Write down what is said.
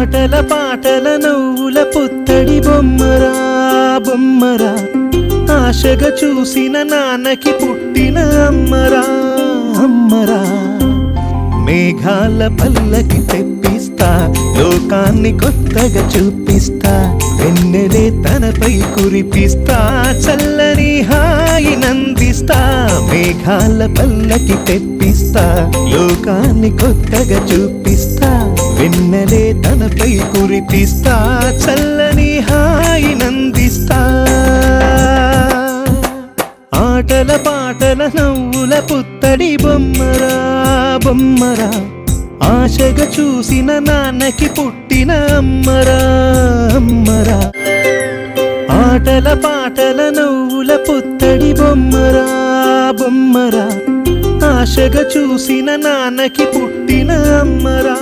ఆటల పాటల నవ్వుల పుత్తడి బొమ్మరా బొమ్మరా, ఆశగా చూసిన నాన్నకి పుట్టిన అమ్మరా అమ్మరా. మేఘాల పల్లకి తెప్పిస్తా, లోకాన్ని కొత్తగా చూపిస్తా, వెన్నెలే తనపై కురిపిస్తా, చల్లని హాయి నందిస్తా. మేఘాల పల్లకి తెప్పిస్తా, లోకాన్ని కొత్తగా చూపిస్తా, వెన్నెలే తనపై కురిపిస్తా, చల్లని హాయి నందిస్తా. ఆటల పాటల నవ్వుల పుత్తడి బొమ్మరా బొమ్మరా, ఆశగా చూసిన నాన్నకి పుట్టిన అమ్మరా అమ్మరా. ఆటల పాటల నవ్వుల పుత్తడి బొమ్మరా బొమ్మరా, ఆశగా చూసిన నాన్నకి పుట్టిన అమ్మరా.